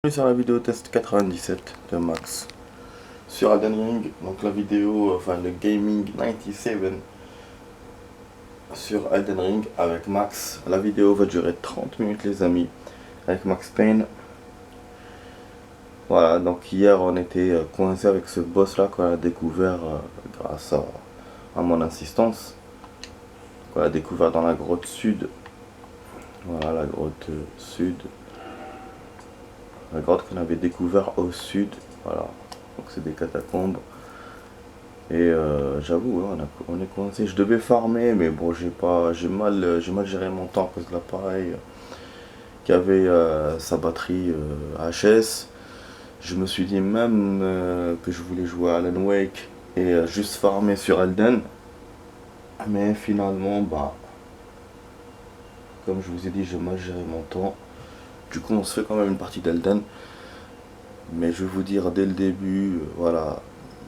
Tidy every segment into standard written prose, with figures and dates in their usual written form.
Bienvenue sur la vidéo test 97 de Max sur Elden Ring, donc la vidéo, enfin le gaming 97 sur Elden Ring avec Max. La vidéo va durer 30 minutes les amis, avec Max Payne. Voilà, donc hier on était coincé avec ce boss là qu'on a découvert grâce à mon insistance. Qu'on a découvert dans la grotte sud. Voilà la grotte sud. La grotte qu'on avait découvert au sud, voilà, donc c'est des catacombes. Et j'avoue, hein, on est coincé. Je devais farmer, mais bon, j'ai mal géré mon temps à cause de l'appareil qui avait sa batterie HS. Je me suis dit même que je voulais jouer à Alan Wake et juste farmer sur Elden. Mais finalement, bah, comme je vous ai dit, j'ai mal géré mon temps. Du coup, on se fait quand même une partie d'Elden. Mais je vais vous dire dès le début, voilà,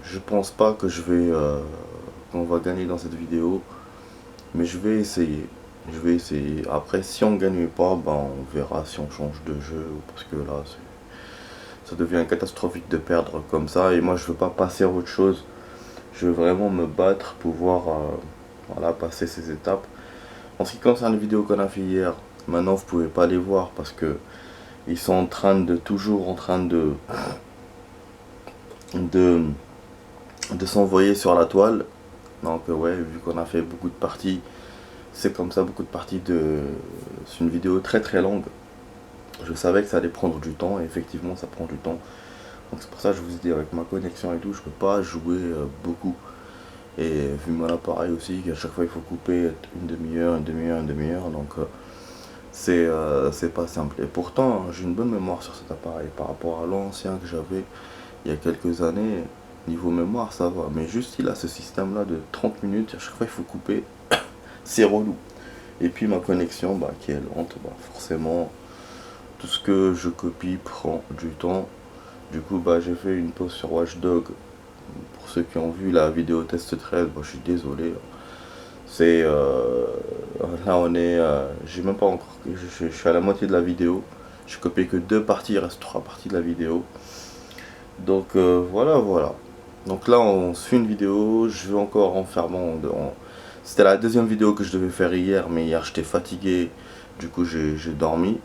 je pense pas que qu'on va gagner dans cette vidéo, mais je vais essayer. Je vais essayer. Après, si on gagne pas, ben on verra si on change de jeu, parce que là, ça devient catastrophique de perdre comme ça. Et moi, je veux pas passer à autre chose. Je veux vraiment me battre, pouvoir, voilà, passer ces étapes. En ce qui concerne les vidéos qu'on a fait hier, maintenant vous pouvez pas les voir parce que ils sont toujours en train de, de s'envoyer sur la toile. Donc ouais, vu qu'on a fait beaucoup de parties, c'est comme ça, beaucoup de parties c'est une vidéo très très longue. Je savais que ça allait prendre du temps et effectivement ça prend du temps. Donc c'est pour ça que je vous ai dit, avec ma connexion et tout, je peux pas jouer beaucoup. Et vu mon appareil aussi, qu'à chaque fois il faut couper une demi-heure, une demi-heure, une demi-heure, donc c'est pas simple. Et pourtant, j'ai une bonne mémoire sur cet appareil par rapport à l'ancien que j'avais il y a quelques années. Niveau mémoire, ça va. Mais juste, il a ce système-là de 30 minutes. À chaque fois, il faut couper. C'est relou. Et puis, ma connexion, bah, qui est lente, bah, forcément, tout ce que je copie prend du temps. Du coup, bah, j'ai fait une pause sur Watch Dogs. Pour ceux qui ont vu la vidéo test 13, bah, je suis désolé. C'est là on est, j'ai même pas encore, je suis à la moitié de la vidéo. J'ai copié que deux parties, il reste trois parties de la vidéo. Donc voilà. Donc là on se fait une vidéo, je vais encore en faire c'était la deuxième vidéo que je devais faire hier, mais hier j'étais fatigué, du coup j'ai dormi.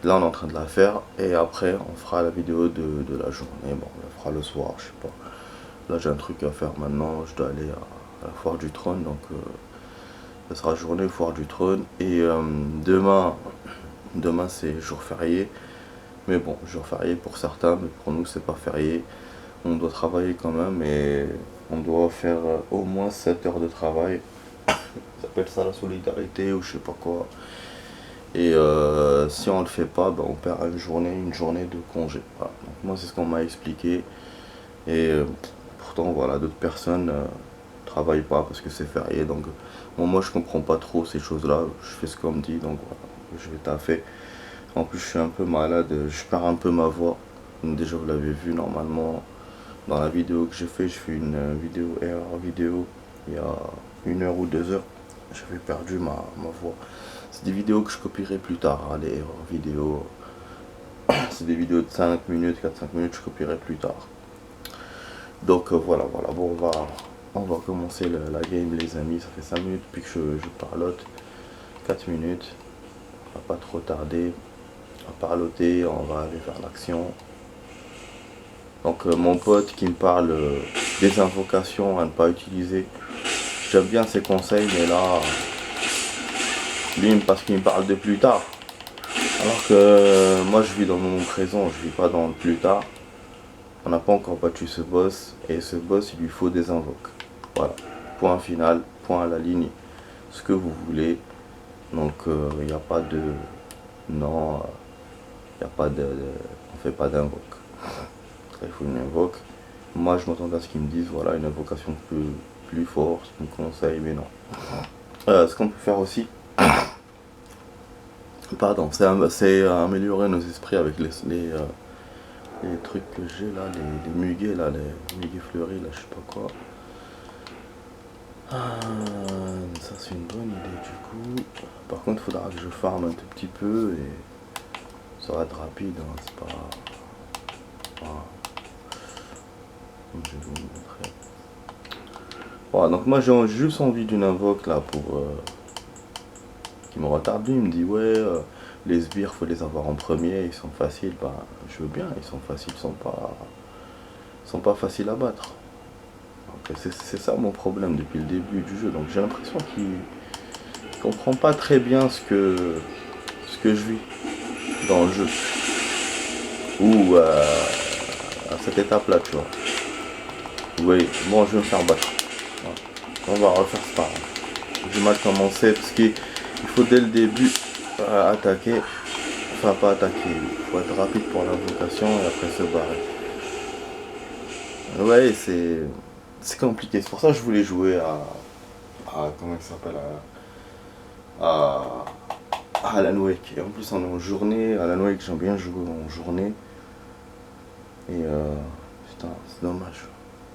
Là on est en train de la faire et après on fera la vidéo de la journée. Bon, on la fera le soir, je sais pas. Là j'ai un truc à faire maintenant, je dois aller à la foire du trône, donc ça sera journée foire du trône. Et demain c'est jour férié. Mais bon, jour férié pour certains, mais pour nous c'est pas férié. On doit travailler quand même et on doit faire au moins 7 heures de travail. Ça s'appelle ça la solidarité ou je sais pas quoi. Et si on le fait pas, bah, on perd une journée de congé. Voilà. Donc moi c'est ce qu'on m'a expliqué. Et pourtant voilà, d'autres personnes travaillent pas parce que c'est férié. Donc bon, moi je comprends pas trop ces choses là. Je fais ce qu'on me dit, donc voilà, je vais taffer. En plus je suis un peu malade, je perds un peu ma voix. Donc, déjà vous l'avez vu normalement dans la vidéo que j'ai fait. Je fais une vidéo erreur vidéo il y a 1 heure ou 2 heures. J'avais perdu ma voix. C'est des vidéos que je copierai plus tard, hein, les erreurs vidéo. C'est des vidéos de 5 minutes, 4-5 minutes, je copierai plus tard. Donc voilà, bon on va commencer la game les amis, ça fait 5 minutes depuis que je parlote, 4 minutes, on va pas trop tarder à parloter, on va aller vers l'action. Donc mon pote qui me parle des invocations à ne pas utiliser, j'aime bien ses conseils, mais là, lui parce qu'il me parle de plus tard, alors que moi je vis dans le moment présent, je vis pas dans le plus tard. On n'a pas encore battu ce boss, et ce boss il lui faut des invoques. Voilà, point final, point à la ligne, ce que vous voulez. Donc il n'y a pas de... Non, il n'y a pas on fait pas d'invoque. Il faut une invoque. Moi je m'attendais à ce qu'ils me disent, voilà, une invocation plus forte, une conseil, mais non. Ce qu'on peut faire aussi, pardon, c'est améliorer nos esprits avec les trucs que j'ai là, les muguets là, les muguets fleuris là, je sais pas quoi. Ça c'est une bonne idée du coup. Par contre il faudra que je farme un tout petit peu et ça va être rapide, hein, c'est pas... vous montrer. Voilà, donc moi j'ai juste envie d'une invoque là pour qui me retarde. Lui il me dit ouais les sbires faut les avoir en premier, ils sont faciles. Bah je veux bien, ils sont faciles, ils sont pas faciles à battre. C'est ça mon problème depuis le début du jeu. Donc j'ai l'impression qu'il comprend pas très bien ce que je vis dans le jeu. Ou à cette étape là, tu vois. Oui, bon je vais me faire battre. Voilà. On va refaire ça. J'ai mal commencé parce qu'il faut dès le début attaquer. Enfin pas attaquer, il faut être rapide pour l'invocation et après se barrer. Ouais, c'est compliqué. C'est pour ça que je voulais jouer à comment il s'appelle à Alan Wake. Et en plus on est en journée. Alan Wake j'aime bien jouer en journée. Et putain, c'est dommage.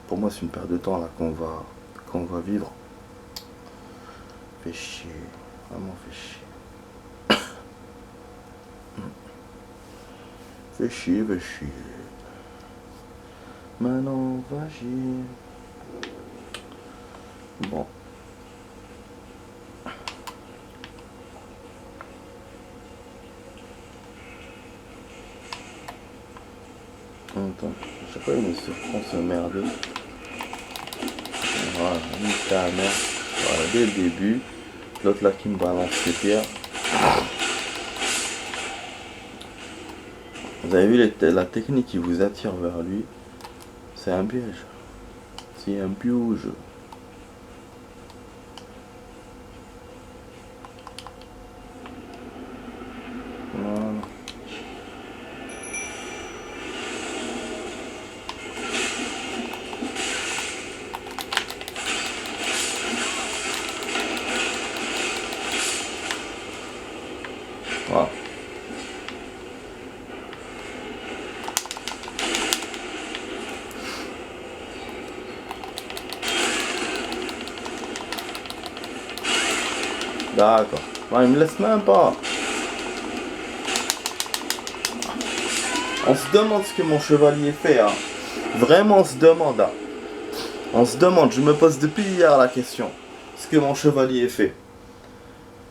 Pour moi c'est une perte de temps là qu'on va vivre. Fait chier. Vraiment fait chier. Fait chier, fait chier. Maintenant on va agir. Bon. Attends, je sais pas, il me surprend ce merdeux. Voilà, nique ta mère. Voilà, dès le début. L'autre là qui me balance ses pierres. Vous avez vu la technique qui vous attire vers lui. C'est un piège. C'est un piège. Voilà. Voilà. D'accord. Ouais, il me laisse même pas. On se demande ce que mon chevalier fait. Hein. Vraiment, on se demande. Hein. On se demande. Je me pose depuis hier la question. Ce que mon chevalier fait.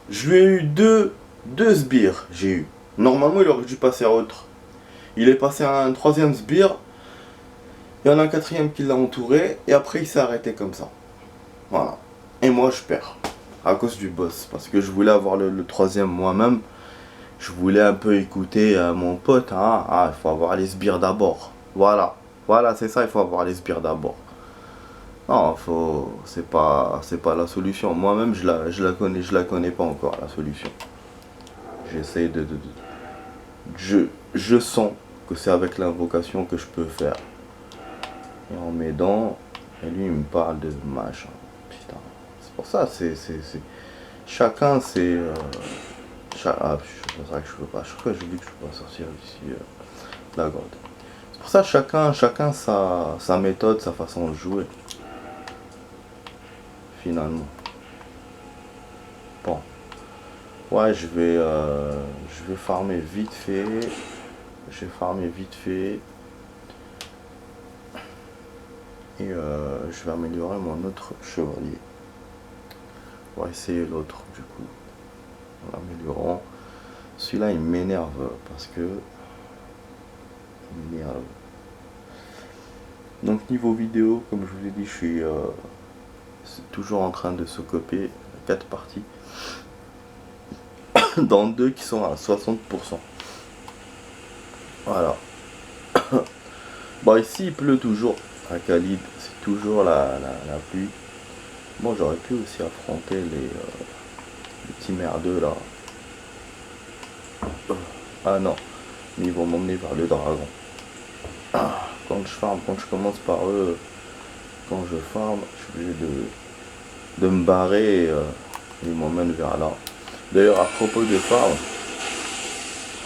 Je lui ai eu deux sbires. J'ai eu. Normalement, il aurait dû passer à autre. Il est passé à un troisième sbire. Il y en a un quatrième qui l'a entouré. Et après, il s'est arrêté comme ça. Voilà. Et moi, je perds. À cause du boss. Parce que je voulais avoir le troisième moi-même. Je voulais un peu écouter mon pote. Hein. Ah, il faut avoir les sbires d'abord. Voilà. Voilà, c'est ça, il faut avoir les sbires d'abord. Non, c'est pas la solution. Moi-même, je la connais pas encore, la solution. J'essaie je sens que c'est avec l'invocation que je peux faire. Et en m'aidant, et lui, il me parle de machin. Putain. C'est pour ça, chacun, c'est... Ah, c'est vrai que je peux pas. Je crois que j'ai dit que je peux pas sortir d'ici la grotte. C'est pour ça, chacun sa méthode, sa façon de jouer. Finalement. Bon. Ouais, je vais farmer vite fait. Je vais farmer vite fait. Et je vais améliorer mon autre chevalier. On va essayer l'autre du coup. En l'améliorant. Celui-là il m'énerve parce que. Il m'énerve. Donc niveau vidéo, comme je vous ai dit, je suis toujours en train de s'occuper 4 parties. Dans 2 qui sont à 60%. Voilà. Bon ici il pleut toujours à Khalid, c'est toujours la pluie. Bon j'aurais pu aussi affronter les petits merdeux là. Ah non, mais ils vont m'emmener vers le dragon. Quand je farm, quand je commence par eux, quand je farm, je suis obligé de me barrer et ils m'emmènent vers là. D'ailleurs à propos de farm,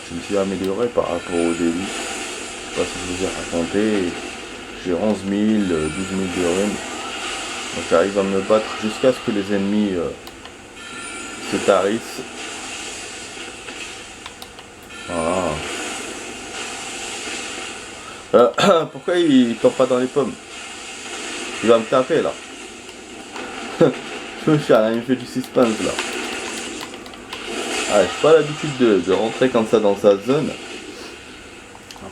je me suis amélioré par rapport au début. Je sais pas si je vous ai raconté, j'ai 11 000, 12 000 de runes. Donc j'arrive à me battre jusqu'à ce que les ennemis se tarissent. Voilà. Pourquoi il tombe pas dans les pommes? Il va me taper là. Je me suis là, il me fait du suspense là. Ah, j'ai pas l'habitude de rentrer comme ça dans sa zone.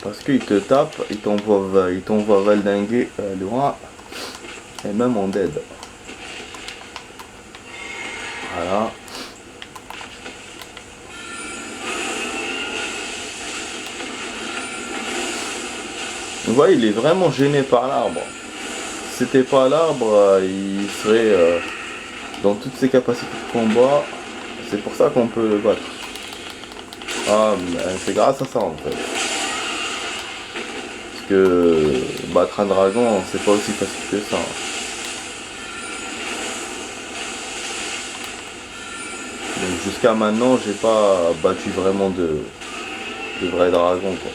Parce qu'il te tape, il t'envoie valdinguer loin. Et même en dead. Voilà. Vous voyez, il est vraiment gêné par l'arbre. Si c'était pas l'arbre, il serait dans toutes ses capacités de combat. C'est pour ça qu'on peut le battre. Ah, c'est grâce à ça en fait. Parce que battre un dragon, c'est pas aussi facile que ça. Donc jusqu'à maintenant, j'ai pas battu vraiment de vrais dragons quoi.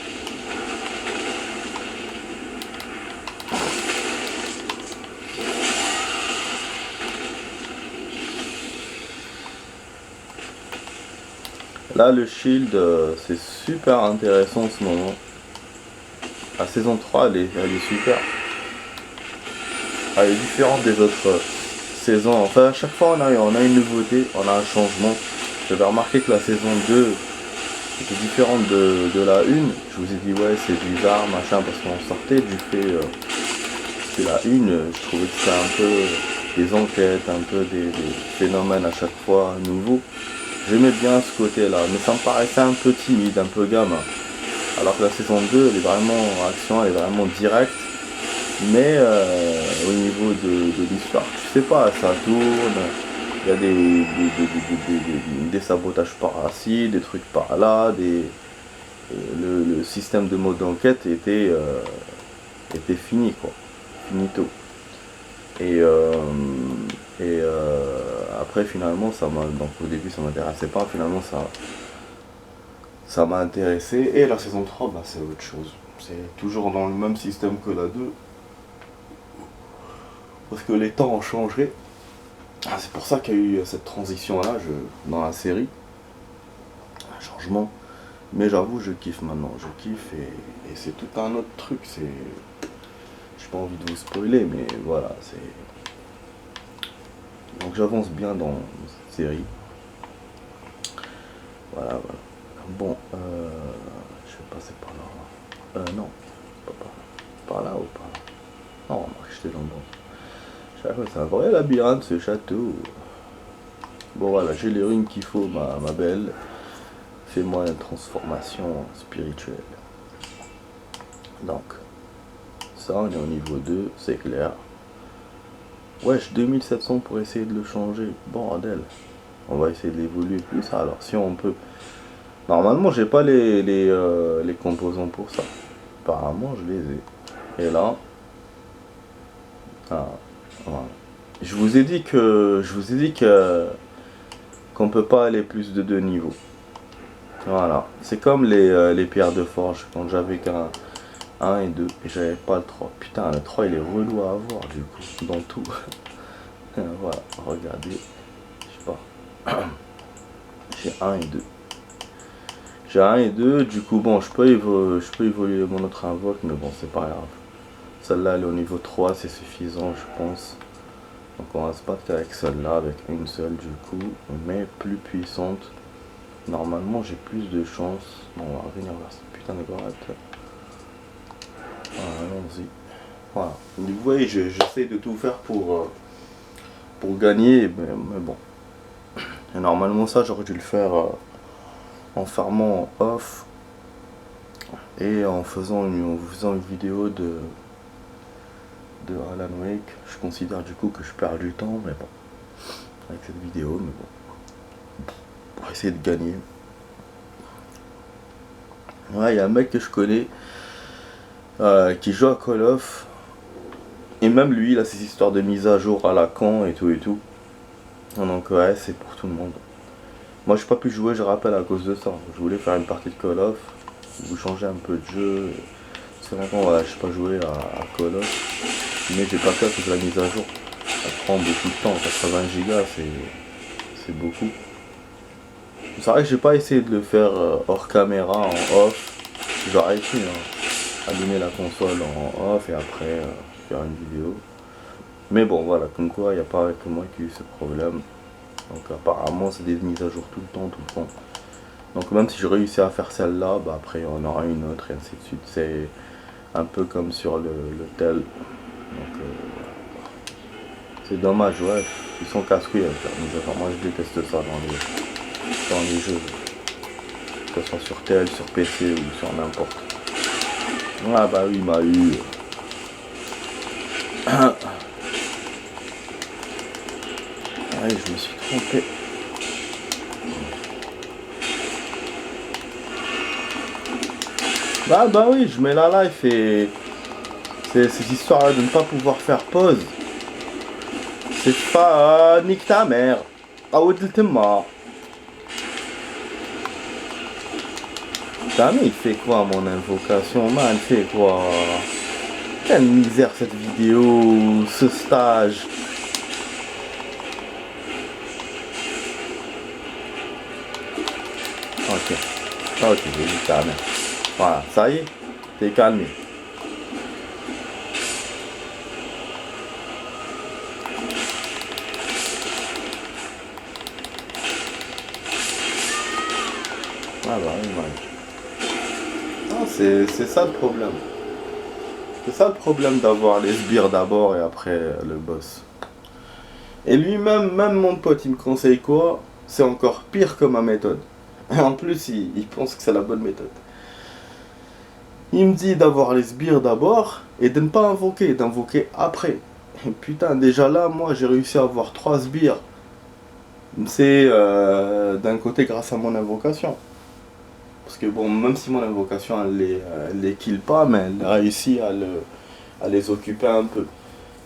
Là, le shield, c'est super intéressant en ce moment. La saison 3, elle est super. Elle est différente des autres saisons. Enfin, à chaque fois, on a une nouveauté, on a un changement. J'avais remarqué que la saison 2 était différente de la 1. Je vous ai dit, ouais, c'est bizarre, machin, parce qu'on sortait du fait que la 1, je trouvais que c'était un peu des enquêtes, un peu des phénomènes à chaque fois nouveaux. J'aimais bien ce côté-là, mais ça me paraissait un peu timide, un peu gamin. Alors que la saison 2, elle est vraiment action, elle est vraiment directe. Mais au niveau de l'histoire, tu sais pas, ça tourne. Il y a des sabotages par-ci, des trucs par-là. Le système de mode d'enquête était fini, quoi. Finito. Et après finalement donc au début ça m'intéressait pas, finalement ça m'a intéressé, et la saison 3 bah, c'est autre chose, c'est toujours dans le même système que la 2 parce que les temps ont changé. C'est pour ça qu'il y a eu cette transition là dans la série, un changement, mais j'avoue je kiffe maintenant, je kiffe, et c'est tout un autre truc, j'ai pas envie de vous spoiler, mais voilà, donc j'avance bien dans cette série. Voilà. Bon, je vais passer par là. Non, pas par là ou par là. Non, remarque, j'étais dans le bon. C'est un vrai labyrinthe ce château. Bon voilà, j'ai les runes qu'il faut, ma belle. Fais-moi une transformation spirituelle. Donc, ça on est au niveau 2, c'est clair. Wesh, 2700 pour essayer de le changer. Bordel. On va essayer de l'évoluer plus. Alors, si on peut. Normalement, j'ai pas les composants pour ça. Apparemment, je les ai. Et là. Ah, voilà. Je vous ai dit qu'on peut pas aller plus de 2 niveaux. Voilà. C'est comme les pierres de forge. Quand j'avais qu'un 1 et 2. Et j'avais pas le 3. Putain, le 3 il est relou à avoir du coup. Dans tout. Voilà. Regardez. Je sais pas. J'ai 1 et 2. J'ai 1 et 2, du coup bon je peux évoluer mon autre invoque, mais bon c'est pas grave. Celle-là elle est au niveau 3, c'est suffisant je pense. Donc on va se battre avec celle-là, avec une seule du coup, mais plus puissante. Normalement j'ai plus de chance. Bon on va revenir vers cette putain de gorette. Voilà, allons-y. Voilà. Vous voyez, j'essaie de tout faire pour gagner, mais bon. Et normalement ça j'aurais dû le faire en farmant off et en faisant une vidéo de Alan Wake. Je considère du coup que je perds du temps, mais bon, avec cette vidéo, mais bon, pour essayer de gagner. Ouais, il y a un mec que je connais qui joue à Call of, et même lui il a ses histoires de mise à jour à la con et tout. Donc ouais, c'est pour tout le monde. Moi j'ai pas pu jouer, je rappelle, à cause de ça. Je voulais faire une partie de Call of, vous changer un peu de jeu. C'est longtemps, voilà, je sais pas jouer à Call of, mais j'ai pas fait à cause de la mise à jour. Ça prend beaucoup de temps, 80 gigas c'est beaucoup. C'est vrai que j'ai pas essayé de le faire hors caméra, en off. J'aurais pu allumer la console en off et après faire une vidéo. Mais bon, voilà, comme quoi, il n'y a pas que moi qui ai eu ce problème. Donc apparemment, c'est des mises à jour tout le temps, tout le temps. Donc même si je réussis à faire celle-là, bah après il y en aura une autre et ainsi de suite. C'est un peu comme sur le tel. Donc c'est dommage, ouais. Ils sont casse-couilles avec la mise à jour. Moi je déteste ça dans les jeux. Que ce soit sur tel, sur PC ou sur n'importe. Ah bah oui, il m'a eu. Ouais, je me suis trompé. Bah oui, je mets la life et c'est cette histoire de ne pas pouvoir faire pause. C'est pas nique ta mère. Ah ouais, t'es mort. Putain, mais il fait quoi mon invocation, man? Il fait quoi? Quelle misère cette vidéo, ce stage. Ok. Ok, j'ai dit ta mère. Voilà, ça y est, t'es calmé. Ah bah oui, man. Non, c'est ça le problème. C'est ça le problème d'avoir les sbires d'abord et après le boss. Et lui-même, même mon pote, il me conseille quoi? C'est encore pire que ma méthode. Et en plus, il pense que c'est la bonne méthode. Il me dit d'avoir les sbires d'abord et de ne pas invoquer, d'invoquer après. Et putain, déjà là, moi, j'ai réussi à avoir 3 sbires. C'est d'un côté grâce à mon invocation. Parce que bon, même si mon invocation, elle les kill pas, mais elle réussit à les occuper un peu.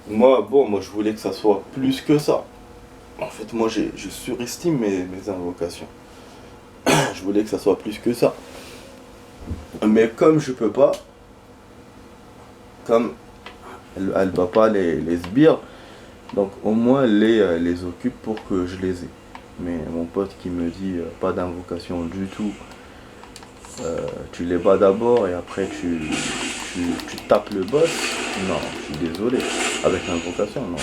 Moi, je voulais que ça soit plus que ça. En fait, moi, je surestime mes invocations. Je voulais que ça soit plus que ça. Mais comme je peux pas, comme elle va pas les sbires, donc au moins elle les occupe pour que je les ai. Mais mon pote qui me dit pas d'invocation du tout, tu les bats d'abord et après tu tapes le boss, non, je suis désolé. Avec l'invocation, non.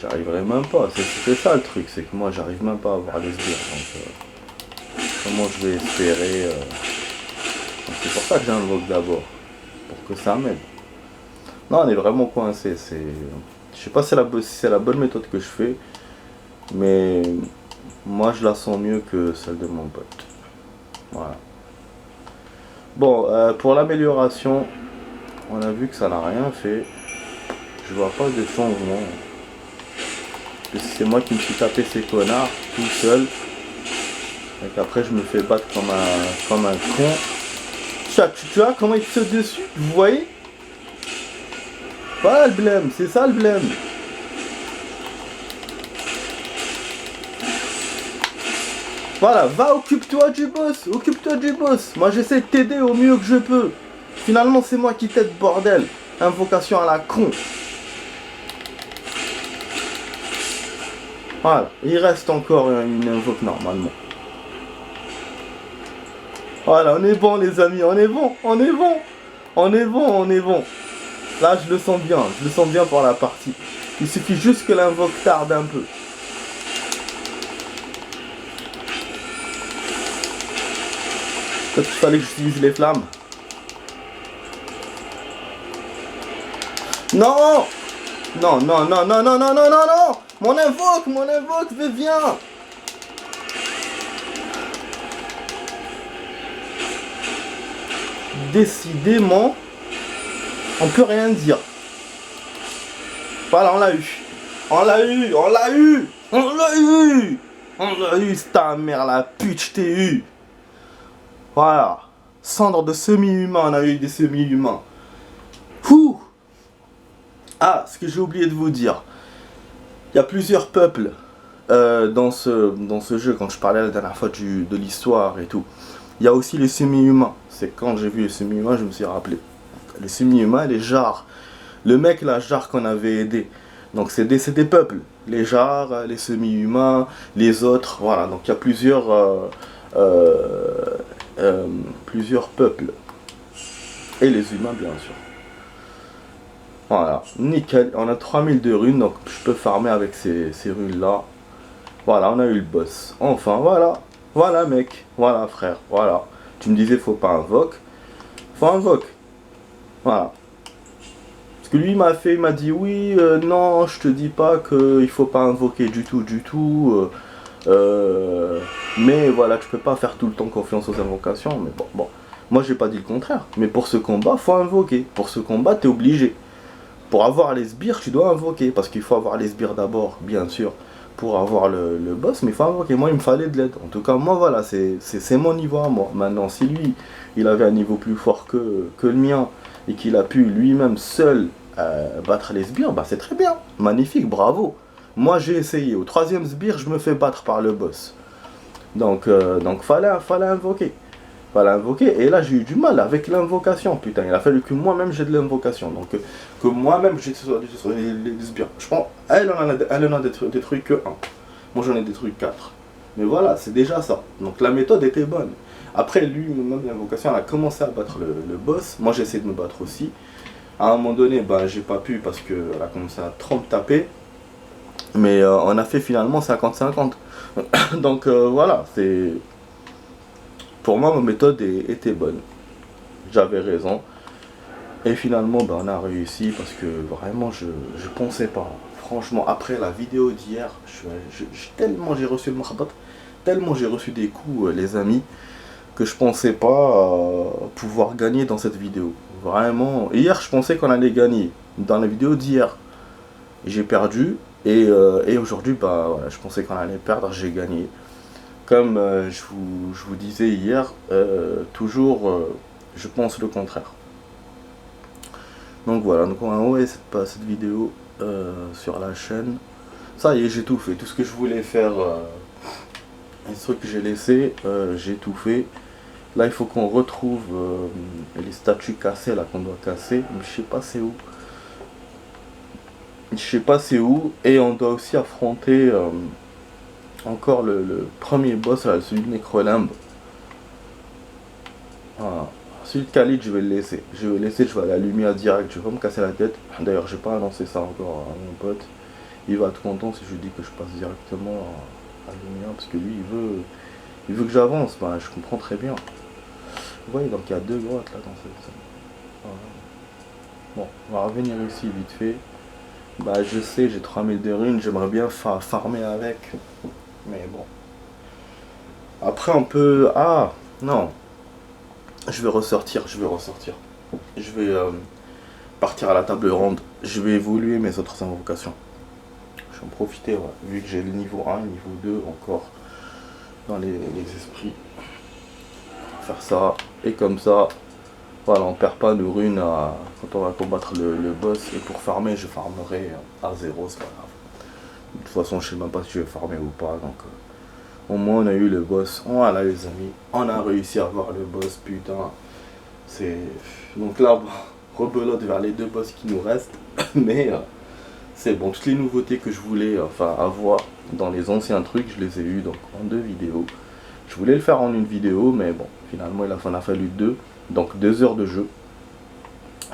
J'arriverai même pas. C'est ça le truc, c'est que moi j'arrive même pas à avoir les sbires. Donc comment je vais espérer donc, c'est pour ça que j'invoque d'abord. Pour que ça m'aide. Non, on est vraiment coincé. Je sais pas si c'est la bonne méthode que je fais, mais moi je la sens mieux que celle de mon pote. Voilà. Bon, pour l'amélioration, on a vu que ça n'a rien fait. Je vois pas de changement. Parce que c'est moi qui me suis tapé ces connards tout seul. Et qu'après je me fais battre comme un con. Tu vois comment il saute dessus? Vous voyez? Voilà le blême, c'est ça le blême. Voilà, va, occupe-toi du boss, occupe-toi du boss. Moi j'essaie de t'aider au mieux que je peux. Finalement c'est moi qui t'aide, bordel. Invocation à la con. Voilà, il reste encore une invoque normalement. Voilà, on est bon les amis, on est bon, on est bon. On est bon, on est bon. Là je le sens bien pour la partie. Il suffit juste que l'invoque tarde un peu. Peut-être qu'il fallait que j'utilise les flammes. Non! Non, non, non, non, non, non, non, non, non! Mon invoque, viens! Décidément, on peut rien dire. Voilà, on l'a eu. On l'a eu, on l'a eu! On l'a eu! On l'a eu, c'est ta mère, la pute, je t'ai eu! Voilà. Cendre de semi-humain, on a eu des semi-humains. Ouh! Ah, ce que j'ai oublié de vous dire. Il y a plusieurs peuples dans ce jeu, quand je parlais la dernière fois de l'histoire et tout. Il y a aussi les semi-humains. C'est quand j'ai vu les semi-humains, je me suis rappelé. Les semi-humains, les Jars. Le mec, la Jar qu'on avait aidé. Donc c'est des peuples. Les Jars, les semi-humains, les autres. Voilà, donc il y a plusieurs peuples. Et les humains, bien sûr. Voilà, nickel. On a 3000 de runes, donc je peux farmer avec ces runes-là. Voilà, on a eu le boss. Enfin, voilà. Voilà, mec. Voilà, frère. Voilà. Tu me disais, faut pas invoque. Faut invoque. Voilà. Parce que lui, il m'a dit, oui, non, je te dis pas qu'il faut pas invoquer du tout, du tout. Mais voilà, tu peux pas faire tout le temps confiance aux invocations. Mais bon. Moi, j'ai pas dit le contraire. Mais pour ce combat, faut invoquer. Pour ce combat, t'es obligé. Pour avoir les sbires, tu dois invoquer. Parce qu'il faut avoir les sbires d'abord, bien sûr, pour avoir le boss. Mais il faut invoquer. Moi, il me fallait de l'aide. En tout cas, moi, voilà, c'est mon niveau à moi. Maintenant, si lui, il avait un niveau plus fort que le mien, et qu'il a pu lui-même seul battre les sbires, bah c'est très bien. Magnifique, bravo. Moi, j'ai essayé. Au troisième sbire, je me fais battre par le boss. Donc fallait invoquer. Fallait invoquer. Et là, j'ai eu du mal avec l'invocation. Putain, il a fallu que moi-même j'ai de l'invocation. Donc, que moi-même j'ai sur les sbires. Je pense, elle en a détruit que un. Moi, j'en ai détruit 4. Mais voilà, c'est déjà ça. Donc, la méthode était bonne. Après, lui, même l'invocation, elle a commencé à battre le boss. Moi, j'ai essayé de me battre aussi. À un moment donné, bah, j'ai pas pu parce qu'elle a commencé à trop me taper. Mais on a fait finalement 50-50. Donc voilà, c'est pour moi ma méthode était bonne. J'avais raison. Et finalement, ben, on a réussi parce que vraiment, je pensais pas. Franchement, après la vidéo d'hier, tellement j'ai reçu le marbat, tellement j'ai reçu des coups, les amis, que je pensais pas pouvoir gagner dans cette vidéo. Vraiment, hier, je pensais qu'on allait gagner. Dans la vidéo d'hier, j'ai perdu. Et aujourd'hui, bah, voilà, je pensais qu'on allait perdre, j'ai gagné. Comme je vous disais hier, toujours, je pense le contraire. Donc voilà, donc en haut, cette vidéo sur la chaîne. Ça y est, j'ai tout fait. Tout ce que je voulais faire, les trucs que j'ai laissés, j'ai tout fait. Là, il faut qu'on retrouve les statues cassées, là, qu'on doit casser. Mais je sais pas c'est où. Je sais pas c'est où. Et on doit aussi affronter encore le premier boss, là, celui de Necrolimbe. Voilà. Celui de Khalid, je vais le laisser. Je vais le laisser, je vais aller à la lumière direct. Je vais pas me casser la tête. D'ailleurs, j'ai pas annoncé ça encore à mon pote. Il va être content si je lui dis que je passe directement à la lumière. Parce que lui, il veut que j'avance. Bah, je comprends très bien. Vous voyez, donc il y a 2 grottes là dans cette zone. Voilà. Bon, on va revenir ici vite fait. Bah, je sais, j'ai 3000 de runes. J'aimerais bien farmer avec. Mais bon. Après, on peut. Ah, non. Je vais ressortir. Je vais partir à la table ronde. Je vais évoluer mes autres invocations. Je vais en profiter, ouais, vu que j'ai le niveau 1 et le niveau 2 encore dans les esprits. Faire ça. Et comme ça, voilà, on perd pas de runes quand on va combattre le boss. Et pour farmer, je farmerai à 0, c'est pas grave. De toute façon, je sais même pas si je vais farmer ou pas. Donc, au moins, on a eu le boss. Voilà, les amis. On a réussi à avoir le boss, putain. C'est. Donc là, rebelote vers les 2 boss qui nous restent. Mais c'est bon, toutes les nouveautés que je voulais avoir dans les anciens trucs, je les ai eu donc en 2 vidéos. Je voulais le faire en une vidéo, mais bon, finalement il en a fallu 2. Donc 2 heures de jeu.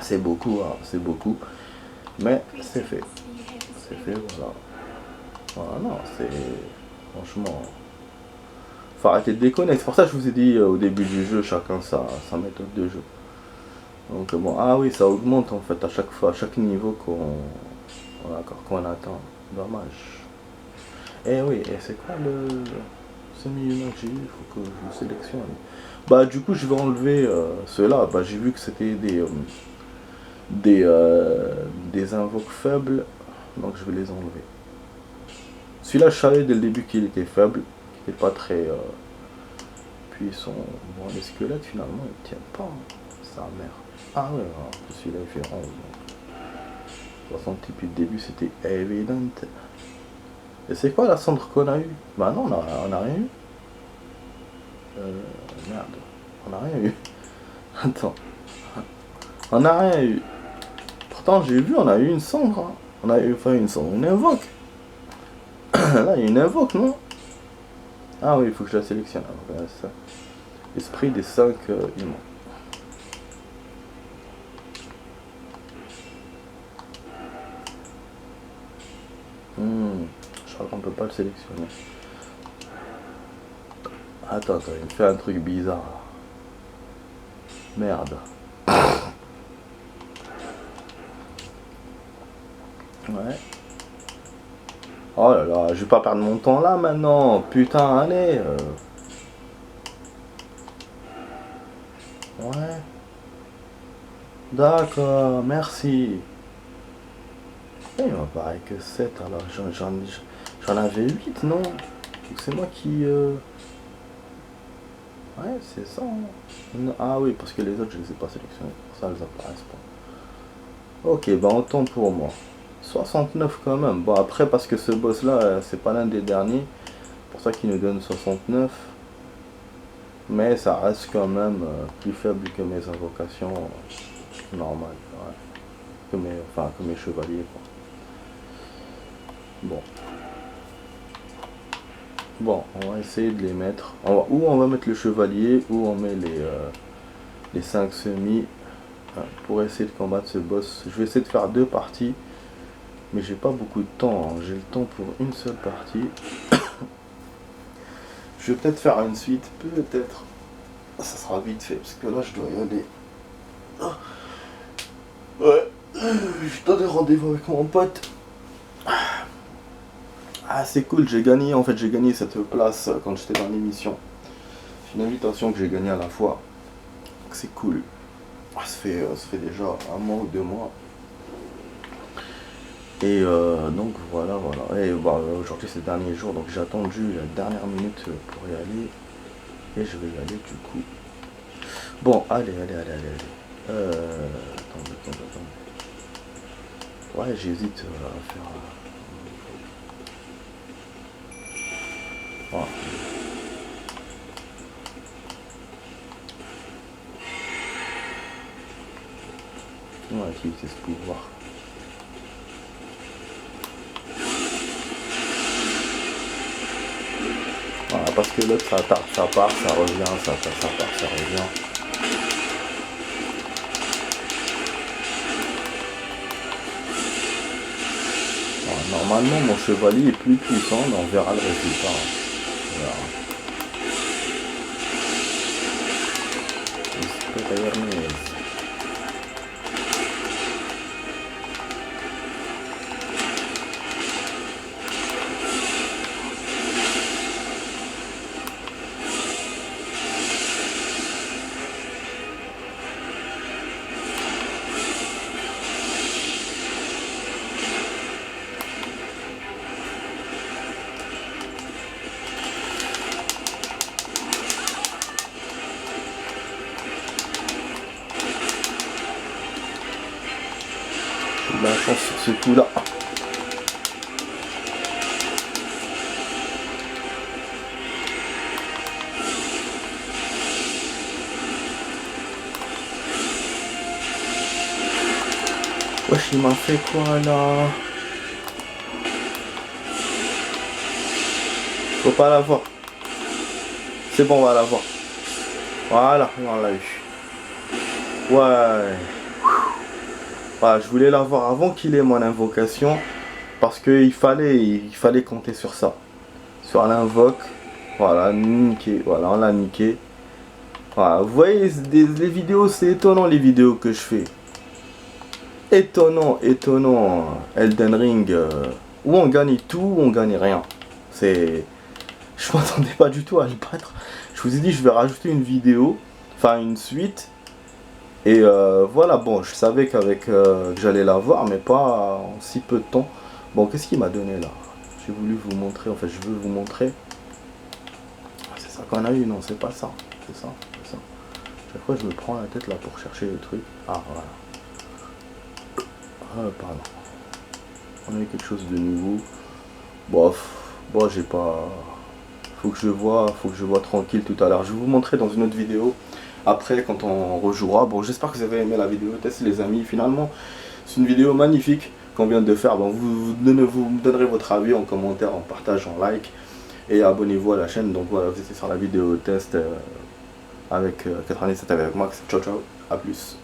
C'est beaucoup, hein, c'est beaucoup. Mais c'est fait. C'est fait, voilà. Voilà, non, c'est. Franchement. Faut arrêter de déconner. C'est pour ça que je vous ai dit au début du jeu, chacun sa méthode de jeu. Donc bon, ah oui, ça augmente en fait à chaque fois, à chaque niveau qu'on attend. Dommage. Eh oui, et c'est quoi le semi-humain que j'ai eu? Il faut que je le sélectionne. Bah du coup je vais enlever ceux-là. Bah j'ai vu que c'était des invoques faibles. Donc je vais les enlever. Celui-là je savais dès le début qu'il était faible. Qu'il n'était pas très puissant. Bon les squelettes finalement ils tiennent pas. Sa mère. Ah ouais, celui-là il fait 11. De toute façon depuis le début c'était évident. Et c'est quoi la cendre qu'on a eu? Bah non, on a rien eu. Merde, on n'a rien eu. Attends. On n'a rien eu. Pourtant j'ai vu, on a eu une cendre. Hein. On a eu une cendre, une invoque. Là, il y a une invoque, non? Ah oui, il faut que je la sélectionne. Alors, ça. Esprit des 5 humains. Je crois qu'on peut pas le sélectionner. Attends, il me fait un truc bizarre. Merde. Ouais. Oh là là, je vais pas perdre mon temps là maintenant. Putain, allez. Ouais. D'accord, merci. Il m'apparaît que 7 alors. J'en avais 8 non? C'est moi qui... Ouais, c'est ça. Ah oui, parce que les autres, je les ai pas sélectionnés. Pour ça, elles apparaissent pas. Ok, bah autant pour moi. 69 quand même. Bon, après, parce que ce boss-là, c'est pas l'un des derniers. Pour ça qu'il nous donne 69. Mais ça reste quand même plus faible que mes invocations normales. Ouais. Que mes chevaliers, quoi. Bon. Bon, on va essayer de les mettre. Ou on va mettre le chevalier, ou on met les 5 semis pour essayer de combattre ce boss. Je vais essayer de faire 2 parties. Mais j'ai pas beaucoup de temps. Hein. J'ai le temps pour une seule partie. Je vais peut-être faire une suite. Peut-être. Ça sera vite fait. Parce que là, je dois y aller. Ouais. Je dois des rendez-vous avec mon pote. Ah, c'est cool, j'ai gagné, en fait, j'ai gagné cette place quand j'étais dans l'émission. C'est une invitation que j'ai gagnée à la fois. C'est cool. Ça fait déjà un mois ou 2 mois. Et donc voilà. Et bah, aujourd'hui c'est le dernier jour, donc j'ai attendu la dernière minute pour y aller. Et je vais y aller du coup. Bon, allez. Attendez. Ouais, j'hésite à faire... Voilà. On va utiliser ce pouvoir. Voilà, parce que l'autre ça part, ça revient, ça part, ça revient. Voilà, normalement mon chevalier est plus puissant, mais on verra le résultat. Voilà. La chance sur ce coup là. Wesh, il m'a fait quoi là? Faut pas la voir. C'est bon, on va la voir. Voilà, on l'a eu. Ouais. Voilà, je voulais l'avoir avant qu'il ait mon invocation. Parce qu'il fallait compter sur ça. Sur l'invoque. Voilà, niqué. Voilà, on l'a niqué. Voilà, vous voyez, les vidéos, c'est étonnant les vidéos que je fais. Étonnant. Elden Ring. Où on gagne tout, où on gagne rien. Je m'attendais pas du tout à le battre. Je vous ai dit, je vais rajouter une vidéo. Enfin, une suite. Et voilà, bon, je savais qu'avec que j'allais l'avoir, mais pas en si peu de temps. Bon, qu'est-ce qu'il m'a donné là? J'ai voulu vous montrer, en fait, je veux vous montrer. Ah, c'est ça qu'on a eu, non, c'est pas ça. C'est ça. Chaque fois, je me prends la tête là pour chercher le truc. Ah, voilà. Pardon. On a eu quelque chose de nouveau. Bon, j'ai pas... Faut que je vois tranquille tout à l'heure. Je vais vous montrer dans une autre vidéo. Après, quand on rejouera. Bon, j'espère que vous avez aimé la vidéo test, les amis. Finalement, c'est une vidéo magnifique qu'on vient de faire. Bon, vous me donnerez votre avis en commentaire, en partage, en like. Et abonnez-vous à la chaîne. Donc voilà, vous étiez sur la vidéo test avec 97 avec Max. Ciao, ciao. À plus.